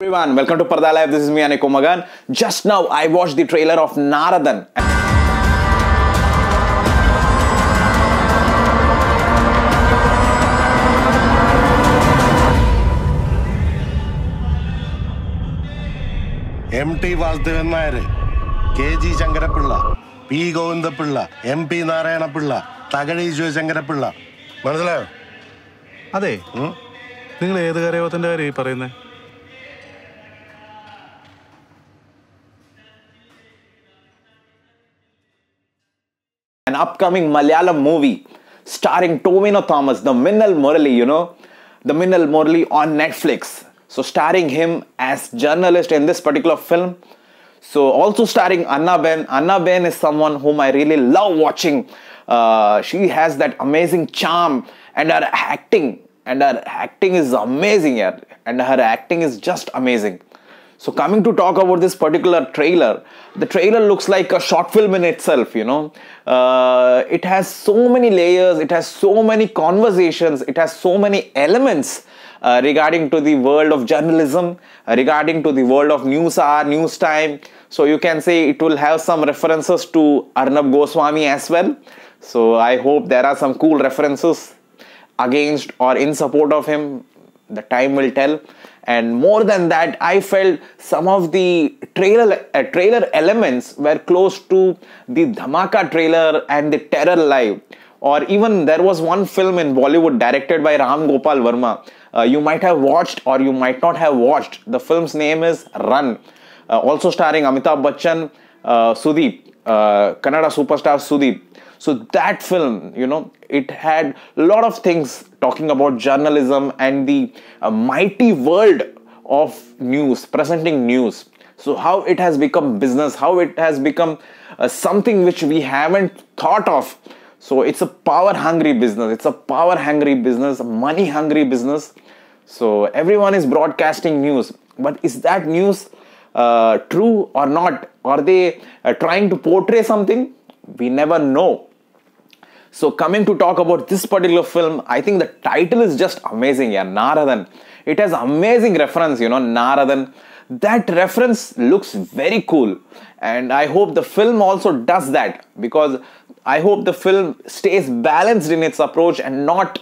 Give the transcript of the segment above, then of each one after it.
Everyone, welcome to Parda Live. This is me, Aniko Magan. Just now, I watched the trailer of Naradan. M.T. Vasudevan Nair, K.G. Shankarapilla, P. Govindapilla, M.P. Narayanapilla, Tagadi Shankarapilla. Manasalayo? അതെ നിങ്ങൾ ഏത് കാര്യത്തിൻ്റെ കാര്യം ഈ പറയുന്നത്? An upcoming Malayalam movie starring Tovino Thomas, the Minnal Murali, the Minnal Murali on Netflix. So starring him as journalist in this particular film. So also starring Anna Ben. Anna Ben is someone whom I really love watching. She has that amazing charm and her acting is amazing, yeah. And her acting is just amazing. So coming to talk about this particular trailer, the trailer looks like a short film in itself, It has so many layers, it has so many conversations, it has so many elements regarding to the world of journalism, regarding to the world of news hour, news time. So you can say it will have some references to Arnab Goswami as well. So I hope there are some cool references against or in support of him. The time will tell. And more than that, I felt some of the trailer elements were close to the Dhamaka trailer and the Terror Live. Or even there was one film in Bollywood directed by Ram Gopal Verma. You might have watched or you might not have watched. The film's name is Run. Also starring Amitabh Bachchan, Sudeep, Kannada superstar Sudeep. So that film, it had a lot of things talking about journalism and the mighty world of news, presenting news. So how it has become business, how it has become something which we haven't thought of. So it's a power-hungry business. It's a power-hungry business, a money-hungry business. So everyone is broadcasting news. But is that news true or not? Are they trying to portray something? We never know. So coming to talk about this particular film, I think the title is just amazing, yeah, Naradan. It has amazing reference, Naradan. That reference looks very cool. And I hope the film also does that, because I hope the film stays balanced in its approach and not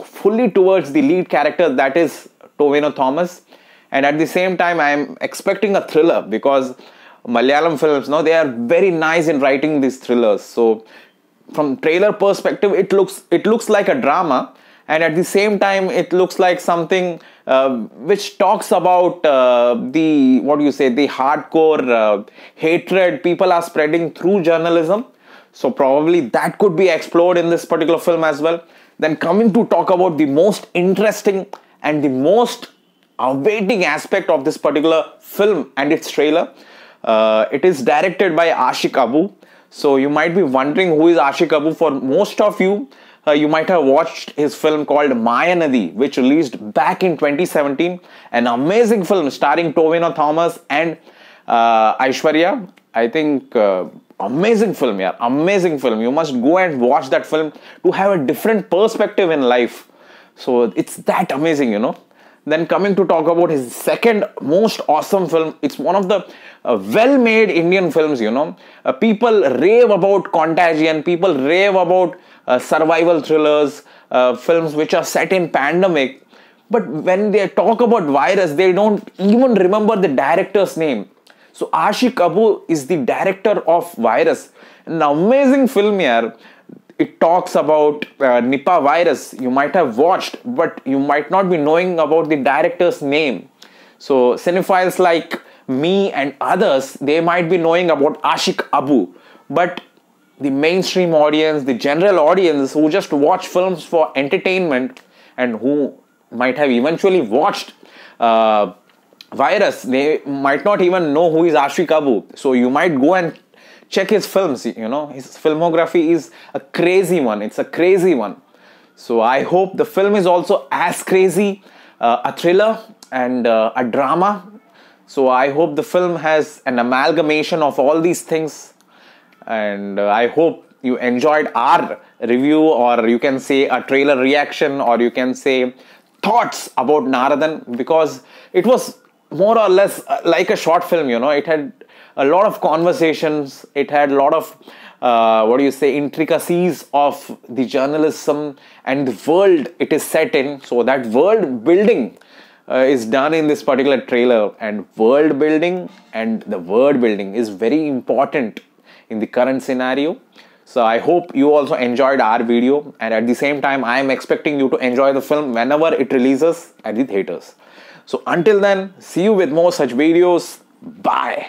fully towards the lead character, that is Tovino Thomas. And at the same time, I am expecting a thriller, because Malayalam films, they are very nice in writing these thrillers. So from trailer perspective, it looks like a drama, and at the same time it looks like something which talks about the hardcore hatred people are spreading through journalism. So probably that could be explored in this particular film as well. Then coming to talk about the most interesting and the most awaiting aspect of this particular film and its trailer, it is directed by Ashiq Abu. So you might be wondering who is Ashiq Abu. For most of you, you might have watched his film called Mayanadi, which released back in 2017. An amazing film starring Tovino Thomas and Aishwarya. I think amazing film, yeah, amazing film. You must go and watch that film to have a different perspective in life. So it's that amazing, Then coming to talk about his second most awesome film, it's one of the well-made Indian films, people rave about Contagion, people rave about survival thrillers, films which are set in pandemic. But when they talk about virus, they don't even remember the director's name. So Ashiq Abu is the director of Virus. An amazing film here. It talks about Nipah virus. You might have watched, but you might not be knowing about the director's name. So cinephiles like me and others, they might be knowing about Ashiq Abu. But the mainstream audience, the general audience who just watch films for entertainment and who might have eventually watched Virus, they might not even know who is Ashiq Abu. So you might go and check his films, his filmography is a crazy one. It's a crazy one. So I hope the film is also as crazy, a thriller and a drama. So I hope the film has an amalgamation of all these things. And I hope you enjoyed our review, or you can say a trailer reaction, or you can say thoughts about Naradan, because it was more or less like a short film, you know. It had a lot of conversations, it had a lot of intricacies of the journalism and the world it is set in. So that world building is done in this particular trailer, and world building and the word building is very important in the current scenario. So I hope you also enjoyed our video, and at the same time I am expecting you to enjoy the film whenever it releases at the theaters. So until then, see you with more such videos. Bye.